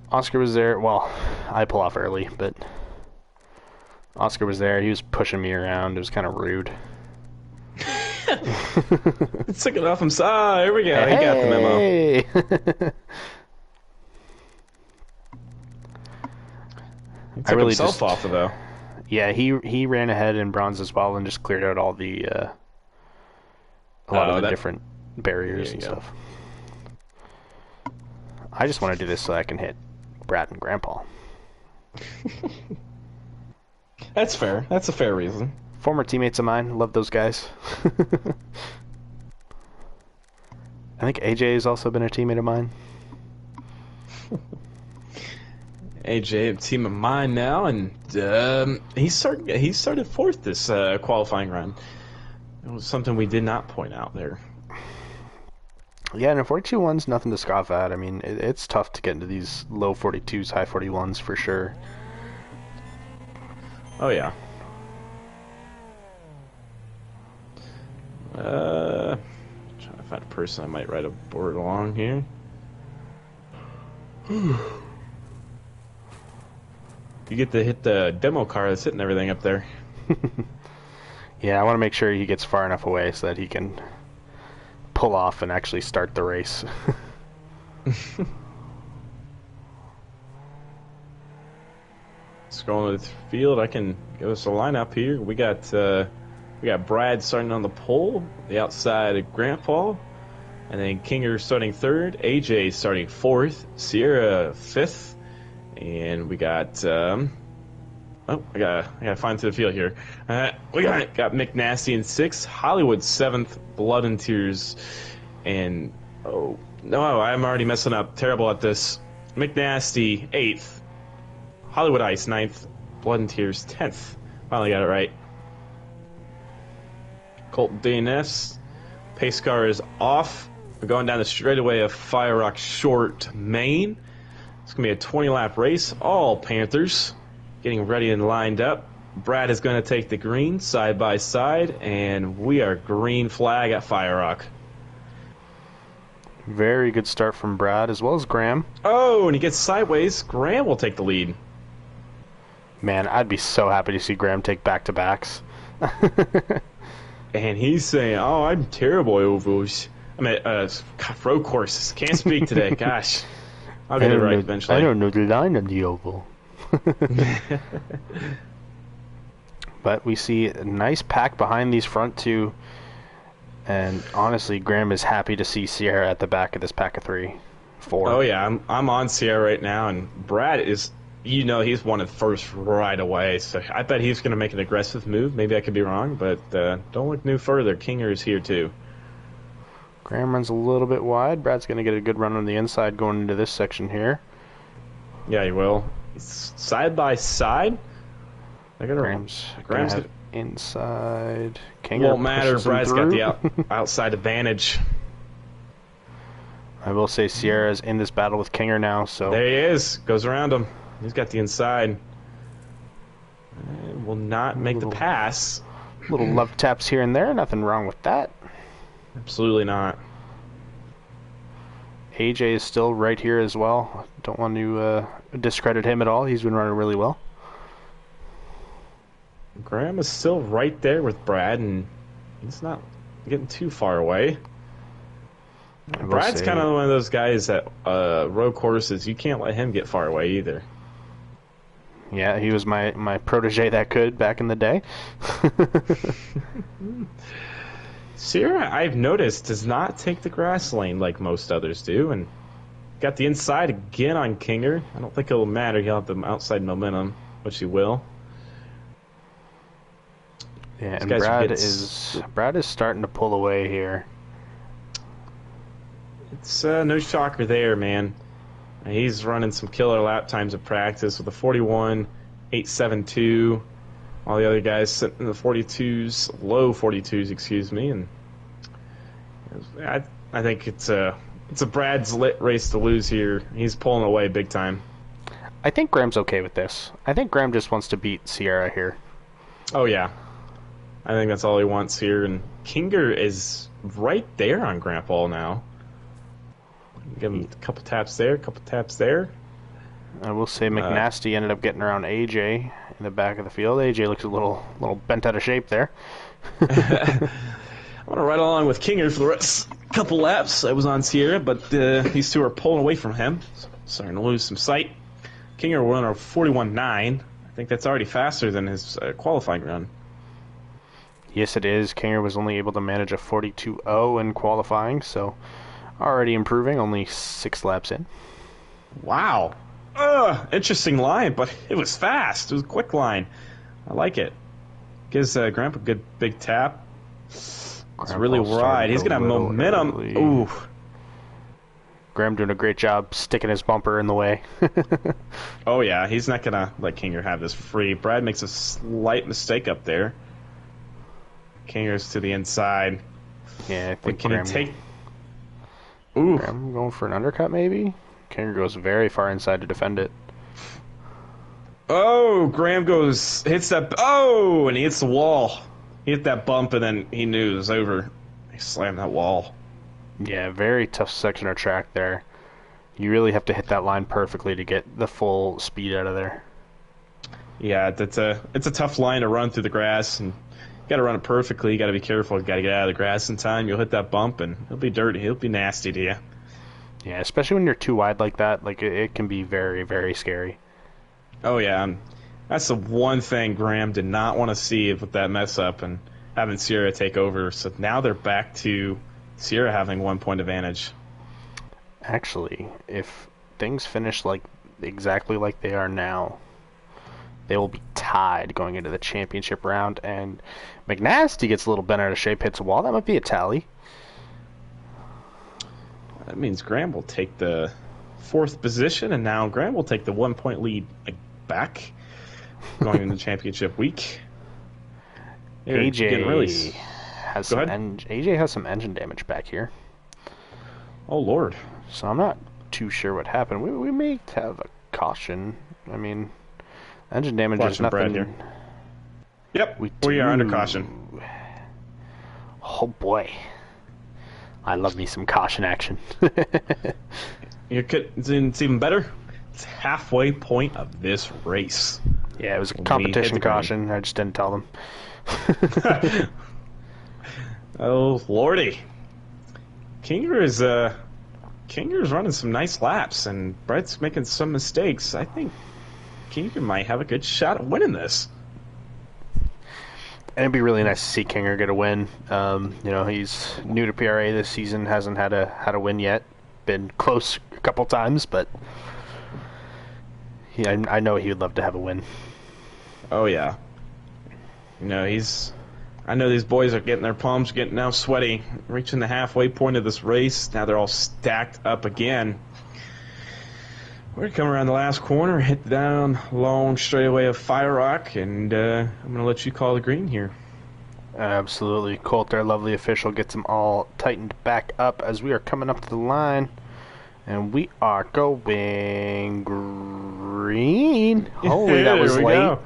Oscar was there. Well, I pull off early, but Oscar was there. He was pushing me around. It was kind of rude. Took it off him. Here we go. He got the memo. Hey! He took himself off, though. Yeah, he ran ahead in bronze as well and just cleared out all the a lot of the different barriers and stuff. I just want to do this so I can hit Brad and Grandpa. That's fair. That's a fair reason. Former teammates of mine, love those guys. I think AJ has also been a teammate of mine. AJ, a team of mine now, and he started fourth this qualifying run. It was something we did not point out there. Yeah, and a 42-1's nothing to scoff at. I mean, it's tough to get into these low 42s, high 41s for sure. Oh, yeah. Trying to find a person I might ride a board along here. You get to hit the demo car that's hitting everything up there. Yeah, I want to make sure he gets far enough away so that he can pull off and actually start the race. Scrolling to the field, I can give us a lineup here. We got Brad starting on the pole, the outside of Grandpa, and then Kinger starting third, AJ starting fourth, Sierra fifth, and we got I gotta find to the field here. We got Mick Nasty in sixth, Hollywood seventh, Blood and Tears, and oh no, I'm already messing up. Terrible at this. Mick Nasty eighth, Hollywood Ice ninth, Blood and Tears 10th. Finally got it right. Colt DNS. Pace car is off. We're going down the straightaway of Fire Rock Short, Maine. It's going to be a 20-lap race. All Panthers getting ready and lined up. Brad is going to take the green side by side, and we are green flag at Fire Rock. Very good start from Brad as well as Graham. Oh, and he gets sideways. Graham will take the lead. Man, I'd be so happy to see Graham take back-to-backs. And he's saying, "Oh, I'm terrible at ovals. I mean, road courses. Can't speak today. Gosh, I'll get it right eventually." I don't know the line on the oval. But we see a nice pack behind these front two. And honestly, Graham is happy to see Sierra at the back of this pack of 4. Oh yeah, I'm on Sierra right now, and Brad is, he's wanted first right away. So I bet he's going to make an aggressive move. Maybe I could be wrong, but don't look no further. Kinger is here too. Graham runs a little bit wide. Brad's going to get a good run on the inside going into this section here. Yeah, he will. He's side by side. Graham's inside. Kinger won't matter. Brad's got the outside advantage. I will say Sierra's in this battle with Kinger now. So there he is. Goes around him. He's got the inside. Will not make the pass. Little love taps here and there. Nothing wrong with that. Absolutely not. AJ is still right here as well. Don't want to discredit him at all. He's been running really well. Graham is still right there with Brad, and he's not getting too far away. Brad's kind of one of those guys that road courses, you can't let him get far away either. Yeah, he was my protege that could back in the day. Sierra, I've noticed, does not take the grass lane like most others do, and got the inside again on Kinger. I don't think it'll matter. He'll have the outside momentum, which he will. Yeah, and Brad is starting to pull away here. It's no shocker there, man. He's running some killer lap times at practice with a 41.872. All the other guys sitting in the 42s, low 42s, excuse me. And I think it's a Brad's lit race to lose here. He's pulling away big time. I think Graham's okay with this. I think Graham just wants to beat Sierra here. Oh yeah, I think that's all he wants here. And Kinger is right there on Grandpa now. Give him a couple taps there, a couple taps there. I will say McNasty ended up getting around AJ in the back of the field. AJ looks a little bent out of shape there. I want to ride along with Kinger for the rest couple laps. I was on Sierra, but these two are pulling away from him. Starting to lose some sight. Kinger won a 41.9. I think that's already faster than his qualifying run. Yes, it is. Kinger was only able to manage a 42.0 in qualifying, so already improving, only 6 laps in. Wow. Interesting line, but it was fast. It was a quick line. I like it. Gives Grandpa a good big tap. It's really wide. He's going to have momentum. Early. Ooh. Graham doing a great job sticking his bumper in the way. Oh, yeah. He's not going to let Kinger have this free. Brad makes a slight mistake up there. Kinger's to the inside. Yeah, I think Can Graham... he take... Ooh. Graham going for an undercut, maybe? Kinger goes very far inside to defend it. Oh, Graham hits that... Oh, and he hits the wall. He hit that bump, and then he knew it was over. He slammed that wall. Yeah, very tough section of track there. You really have to hit that line perfectly to get the full speed out of there. Yeah, it's a tough line to run through the grass, and you got to run it perfectly. You got to be careful. You got to get out of the grass in time. You'll hit that bump, and it'll be dirty. It'll be nasty to you. Yeah, especially when you're too wide like that. Like it can be very, very scary. Oh yeah, that's the one thing Graham did not want to see with that mess up and having Sierra take over. So now they're back to Sierra having 1 point advantage. Actually, if things finish like exactly like they are now, they will be tied going into the championship round, and McNasty gets a little bent out of shape, hits a wall. That might be a tally. That means Graham will take the 4th position, and now Graham will take the 1 point lead back going into championship week. AJ has some engine damage back here. Oh Lord! So I'm not too sure what happened. We may have a caution. I mean, engine damage is nothing. Brad here. Yep, we are under caution. Oh boy, I love me some caution action. It's even better. It's halfway point of this race. Yeah, it was a competition caution. I just didn't tell them. Oh Lordy, Kinger's running some nice laps, and Brett's making some mistakes. I think Kinger might have a good shot at winning this. And it'd be really nice to see Kinger get a win. He's new to PRA this season, hasn't had a win yet. Been close a couple times, but I know he would love to have a win. Oh yeah. I know these boys are getting their palms getting now sweaty, reaching the halfway point of this race. Now they're all stacked up again. We're going to come around the last corner, hit down long straightaway of Fire Rock, and I'm going to let you call the green here. Absolutely. Colt, our lovely official, gets them all tightened back up as we are coming up to the line. And we are going green. Holy, that was late.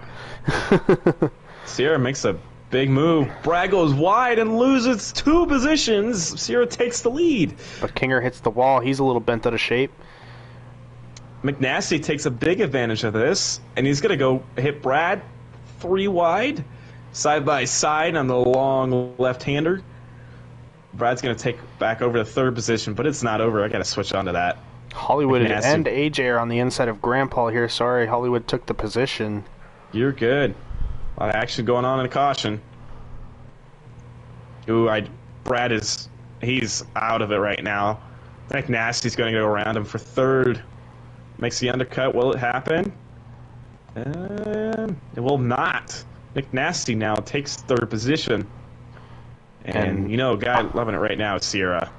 Sierra makes a big move. Brad goes wide and loses 2 positions. Sierra takes the lead. But Kinger hits the wall. He's a little bent out of shape. McNasty takes a big advantage of this, and he's going to go hit Brad 3 wide. side by side on the long left-hander. Brad's going to take back over to third position, but it's not over. I got to switch on to that. Hollywood McNasty. and AJ are on the inside of Grandpa here. Sorry, Hollywood took the position. You're good. A lot of action going on in the caution. Ooh, Brad he's out of it right now. McNasty's going to go around him for third. Makes the undercut. Will it happen? It will not. McNasty now takes third position. And you know, a guy loving it right now is Sierra.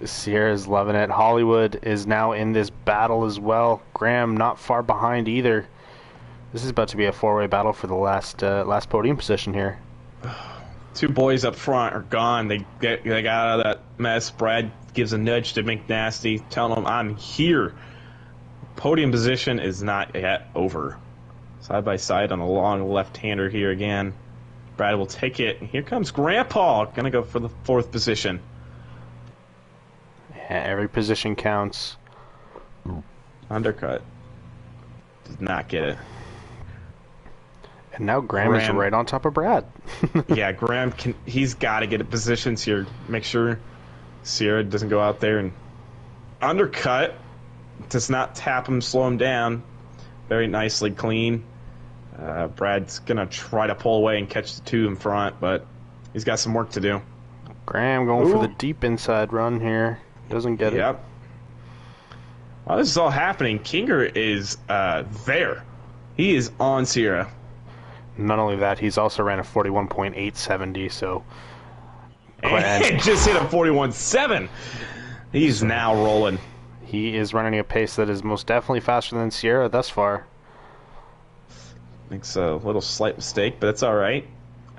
Sierra's loving it. Hollywood is now in this battle as well. Graham not far behind either. This is about to be a four-way battle for the last podium position here. Two boys up front are gone. They got out of that mess. Brad gives a nudge to McNasty, telling him, I'm here. Podium position is not yet over. Side by side on the long left-hander here again. Brad will take it. Here comes Grandpa. Gonna go for the fourth position. Yeah, every position counts. Undercut. Does not get it. And now Graham is right on top of Brad. Yeah, Graham he's got to get a positions here. Make sure Sierra doesn't go out there and undercut. Does not tap him, slow him down. Very nicely clean. Brad's going to try to pull away and catch the two in front, but he's got some work to do. Graham going for the deep inside run here. Doesn't get it. Yep. While this is all happening, Kinger is there. He is on Sierra. Not only that, he's also ran a 41.870, so... And just hit a 41.7. He's now rolling. He is running a pace that is most definitely faster than Sierra thus far. I think it's a little slight mistake, but it's all right.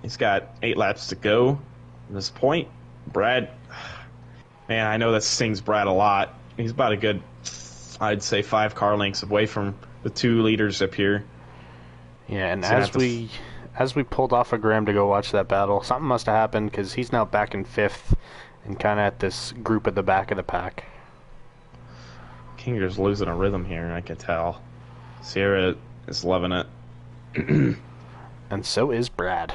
He's got 8 laps to go at this point. Brad, man, I know that stings Brad a lot. He's about a good, I'd say, 5 car lengths away from the 2 leaders up here. Yeah, and as we pulled off of Graham to go watch that battle, something must have happened because he's now back in 5th and kind of at this group at the back of the pack. Kinger's losing a rhythm here, I can tell. Sierra is loving it. And so is Brad.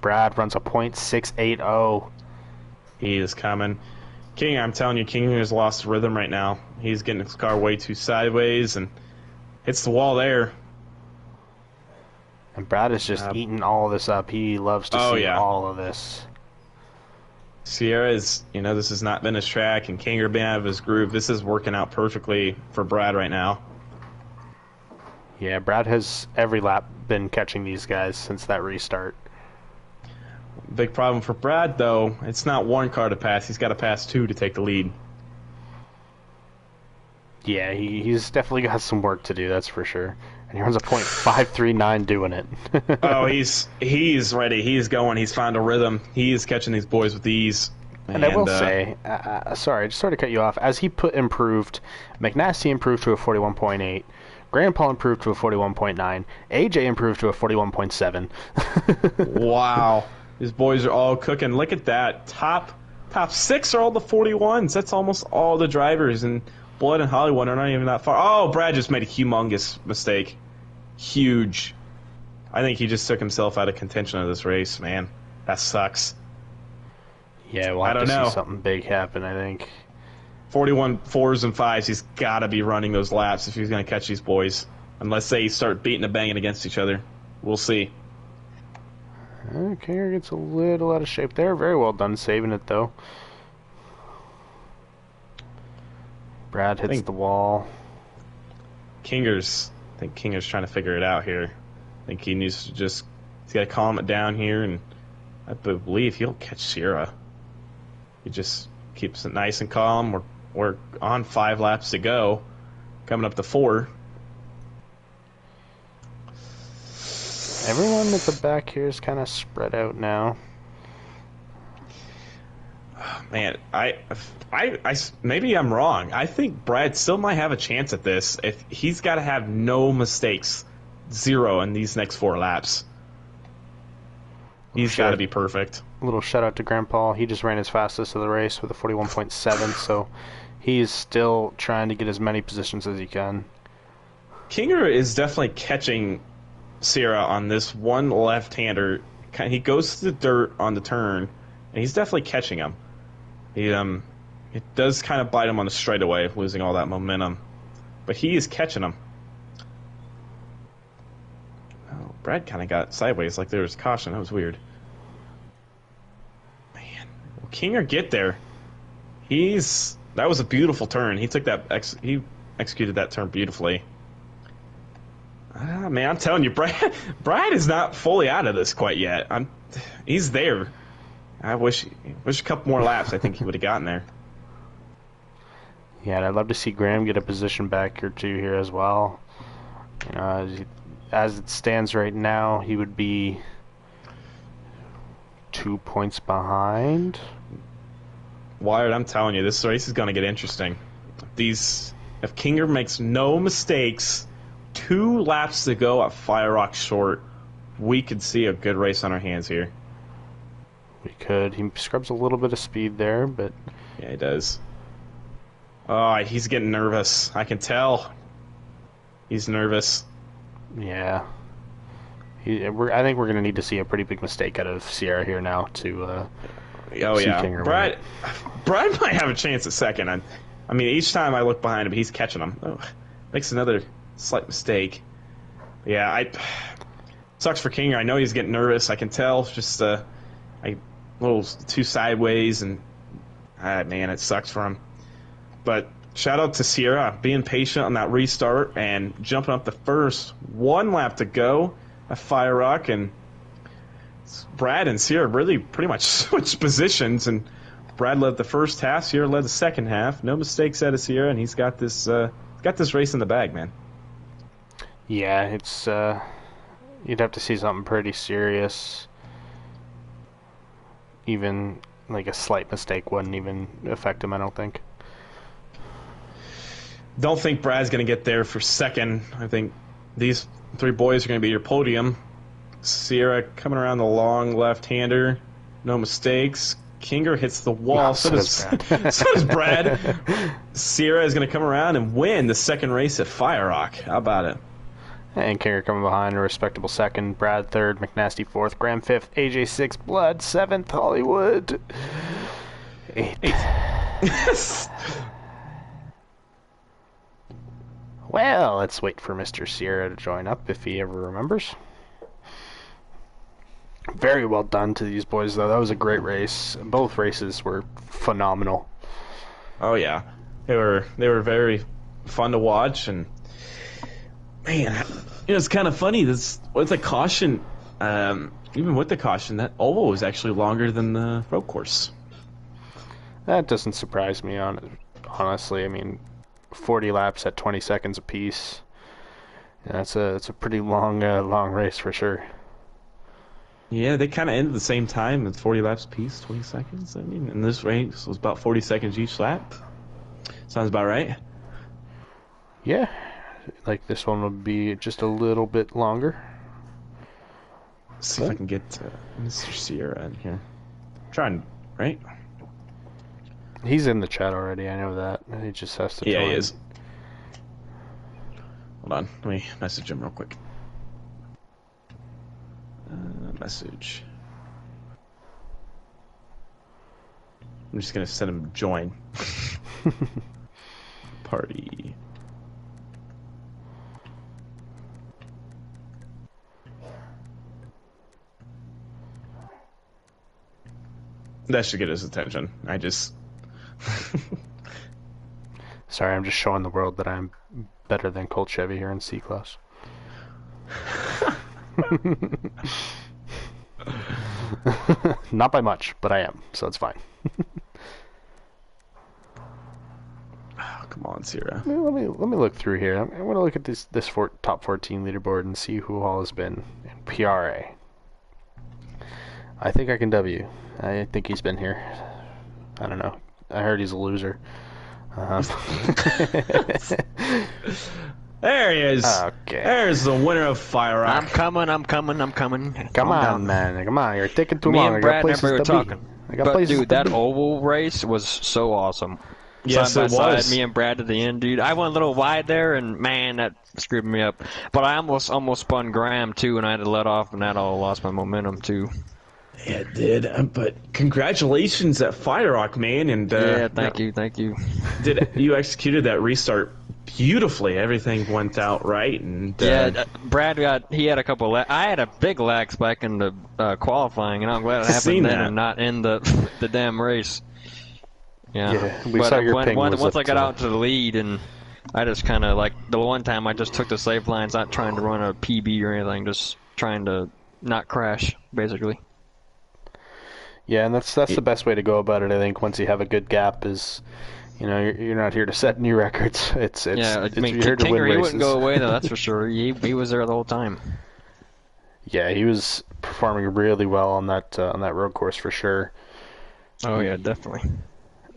Brad runs a .680. He is coming. King, I'm telling you, King has lost rhythm right now. He's getting his car way too sideways and hits the wall there. And Brad is just eating all of this up. He loves to see all of this. Sierra is, this has not been his track, and Kinger being out of his groove. This is working out perfectly for Brad right now. Yeah, Brad has every lap been catching these guys since that restart. Big problem for Brad, though, it's not one car to pass. He's got to pass 2 to take the lead. Yeah, he's definitely got some work to do, that's for sure. And he runs a .539 doing it. Oh, he's ready. He's going. He's found a rhythm. He is catching these boys with ease. And I will say, sorry, I just started to cut you off. As he improved, McNasty improved to a 41.8. Grandpa improved to a 41.9. AJ improved to a 41.7. Wow. These boys are all cooking. Look at that. Top 6 are all the 41s. That's almost all the drivers. And Blood and Hollywood are not even that far. Oh, Brad just made a humongous mistake. Huge. I think he just took himself out of contention of this race, man. That sucks. Yeah, we'll have to see something big happen, I think. 41 4s and 5s, he's got to be running those laps if he's going to catch these boys. Unless they start beating and banging against each other. We'll see. Okay, gets a little out of shape there. Very well done saving it, though. Brad hits the wall. I think Kinger's trying to figure it out here. I think he needs to he's got to calm it down here, and I believe he'll catch Sierra. He just keeps it nice and calm. We're on 5 laps to go, coming up to 4. Everyone at the back here is kind of spread out now. Man, I maybe I'm wrong. I think Brad still might have a chance at this if he's got to have no mistakes, 0 in these next 4 laps. He's got to be perfect. A little shout out to Grandpa. He just ran his fastest of the race with a 41.7, so he's still trying to get as many positions as he can. Kinger is definitely catching Sierra on this one left-hander. He goes to the dirt on the turn, and he's definitely catching him. It does kind of bite him on the straightaway, losing all that momentum. But he is catching him. Oh, Brad kind of got sideways like there was caution. That was weird. Man, will Kinger get there? That was a beautiful turn. He took that. He executed that turn beautifully. Man, I'm telling you, Brad is not fully out of this quite yet. He's there. I wish a couple more laps. I think he would have gotten there. Yeah, and I'd love to see Graham get a position back or two here as well. As it stands right now, he would be 2 points behind. Wired, I'm telling you, this race is going to get interesting. If Kinger makes no mistakes, 2 laps to go at Fire Rock Short, we could see a good race on our hands here. We could. He scrubs a little bit of speed there, but... Yeah, he does. Oh, he's getting nervous. I can tell. He's nervous. Yeah. I think we're going to need to see a pretty big mistake out of Sierra here now to see Kinger Brad might have a chance at second. I mean, each time I look behind him, he's catching him. Oh, makes another slight mistake. Yeah, sucks for Kinger. I know he's getting nervous. I can tell. Just a little too sideways, and man, it sucks for him. But shout out to Sierra being patient on that restart and jumping up the first. 1 lap to go at Fire Rock, and Brad and Sierra really pretty much switched positions, and Brad led the first half, Sierra led the second half. No mistakes out of Sierra, and he's got this race in the bag, man. Yeah, it's you'd have to see something pretty serious. Even like a slight mistake wouldn't even affect him, I don't think. Don't think Brad's going to get there for second. I think these 3 boys are going to be your podium. Sierra coming around the long left-hander. No mistakes. Kinger hits the wall. No, so does Brad. Sierra is going to come around and win the second race at Fire Rock. How about it? And Kinger coming behind, a respectable second. Brad third, McNasty fourth, Graham fifth, AJ sixth, Blood seventh, Hollywood eighth. Well, let's wait for Mr. Sierra to join up if he ever remembers. Very well done to these boys, though. That was a great race. Both races were phenomenal. Oh yeah, they were very fun to watch, and man, it's kind of funny. With the caution, even with the caution, that oval was actually longer than the road course. That doesn't surprise me, honestly. I mean, 40 laps at 20 seconds apiece. Yeah, it's a pretty long race for sure. Yeah, they kind of ended at the same time at 40 laps apiece, 20 seconds. I mean, and this race was about 40 seconds each lap. Sounds about right. Yeah, like this one would be just a little bit longer. Let's see if I can get Mr. Sierra in here. Trying, right? He's in the chat already, I know that. He just has to join. Yeah, he is. Hold on, let me message him real quick. Message. I'm just gonna send him join. Party. That should get his attention. Sorry, I'm just showing the world that I'm better than Colt Chevy here in C-Class. Not by much, but I am, so it's fine. Oh, come on, Sierra. Let me look through here. I want to look at this top 14 leaderboard and see who all has been in PRA. I think I can W. I think he's been here. I don't know. I heard he's a loser. There he is. Okay. There's the winner of Fire Rock. I'm coming. Come on, man. Come on. You're taking too Me long. and Brad I got places never were to talking. be. I got But places dude, to that be. oval race was so awesome. Yes, side it by side, was. me and Brad at the end, dude. I went a little wide there, and man, that screwed me up. But I almost spun Graham too, and I had to let off, and that all lost my momentum too. Yeah, it did. But congratulations at Fire Rock, man. And Yeah, thank you. you executed that restart beautifully? Everything went out right, and Brad he had a couple. I had a big lax back in the qualifying, and I'm glad it Seen happened then that. and not in the damn race. Yeah, we saw your ping was once up I got to- out to the lead, and I just kind of like the one time I just took the safe lines, not trying to run a PB or anything, just trying to not crash, basically. Yeah, and that's the best way to go about it. I think once you have a good gap, is you're not here to set new records. It's Yeah, I mean, you're here to win Tinker, he races. wouldn't go away though. That's for sure. He was there the whole time. Yeah, he was performing really well on that road course for sure. Oh yeah, definitely.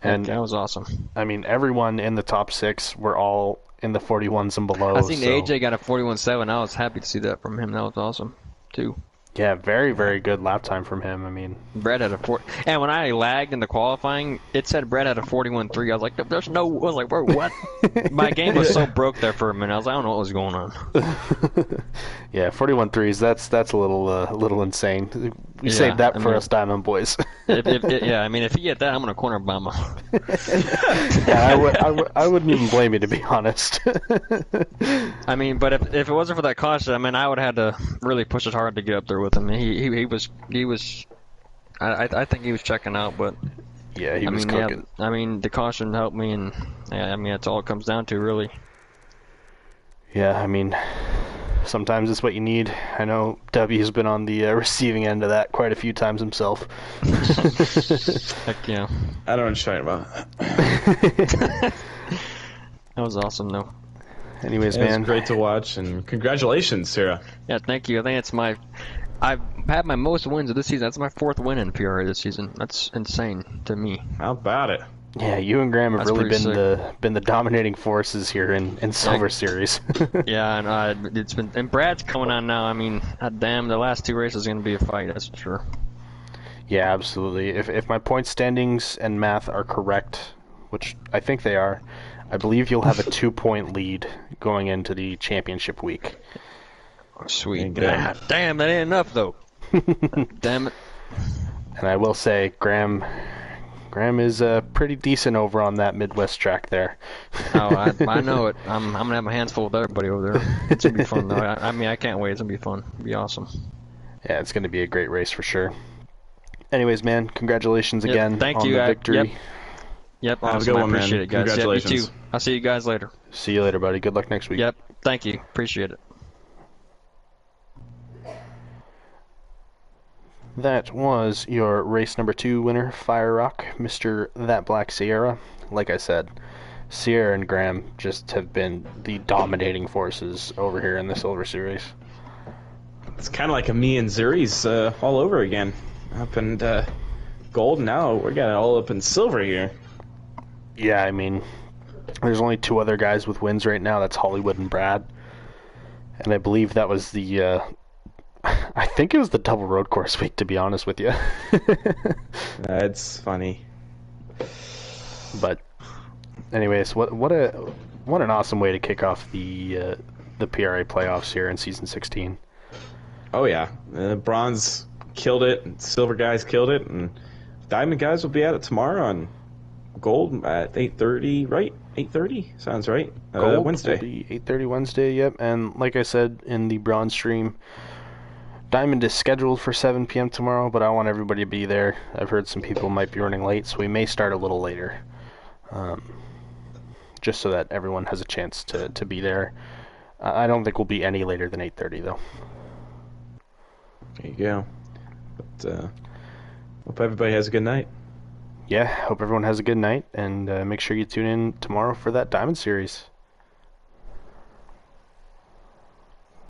And that was awesome. I mean, everyone in the top 6 were all in the 41s and below. I think so. AJ got a 41.7. I was happy to see that from him. That was awesome, too. Yeah, very, very good lap time from him. I mean, Brett had a 4, and when I lagged in the qualifying, it said Brett had a 41.3. I was like, "There's no." I was like, "Bro, what?" My game was so broke there for a minute. I was like, "I don't know what was going on." yeah, 41.3s. That's a little insane. We saved that for us Diamond boys. Yeah, I mean, if he get that, I'm gonna corner bomb him. Yeah, I wouldn't even blame you, to be honest. I mean, but if it wasn't for that caution, I mean, I would have had to really push it hard to get up there with him. He was. I think he was checking out, but yeah, he was cooking. Yeah, I mean, the caution helped me, and yeah, I mean, that's all it comes down to, really. Yeah, I mean, sometimes it's what you need. I know W's been on the receiving end of that quite a few times himself. Heck yeah. I don't know what you're talking about. That was awesome, though. Anyways, It was man, great to watch, and congratulations, Sarah. Yeah, thank you. I think I've had my most wins of this season. That's my 4th win in PRA this season. That's insane to me. How about it? yeah, you and Graham have That's really pretty been the dominating forces here in Silver Series. Yeah, and it's been, and Brad's coming on now. I mean, damn, the last 2 races are going to be a fight, that's for sure. Yeah, absolutely. If my point standings and math are correct, which I think they are, I believe you'll have a 2-point lead going into the championship week. Oh, sweet. Damn. Damn, that ain't enough, though. Damn it. And I will say, Graham is pretty decent over on that Midwest track there. Oh, I know it. I'm going to have my hands full with everybody over there. It's going to be fun, though. I mean, I can't wait. It's going to be fun. It'll be awesome. Yeah, it's going to be a great race for sure. Anyways, man, congratulations again thank on you. the victory. Yep, Have a awesome. good I one, man. appreciate it, guys. Congratulations. Yep, you too. I'll see you guys later. See you later, buddy. Good luck next week. Yep, thank you. Appreciate it. That was your race number 2 winner, Fire Rock, Mr. That Black Sierra. Like I said, Sierra and Graham just have been the dominating forces over here in the Silver Series. It's kind of like a me and Zuri's all over again. Up in gold now, we got it all up in silver here. Yeah, I mean, there's only 2 other guys with wins right now. That's Hollywood and Brad. And I believe that was the... I think it was the double road course week, to be honest with you. It's funny. But, anyways, what an awesome way to kick off the PRA playoffs here in season 16. Oh yeah, bronze killed it, silver guys killed it, and diamond guys will be at it tomorrow on gold at 8:30. Right? 8:30 sounds right. Gold Wednesday. will be 8:30 Wednesday. Yep, and like I said in the bronze stream, Diamond is scheduled for 7 p.m. tomorrow, but I want everybody to be there. I've heard some people might be running late, so we may start a little later. Just so that everyone has a chance to be there. I don't think we'll be any later than 8:30, though. There you go. But hope everybody has a good night. Yeah, hope everyone has a good night, and make sure you tune in tomorrow for that Diamond Series.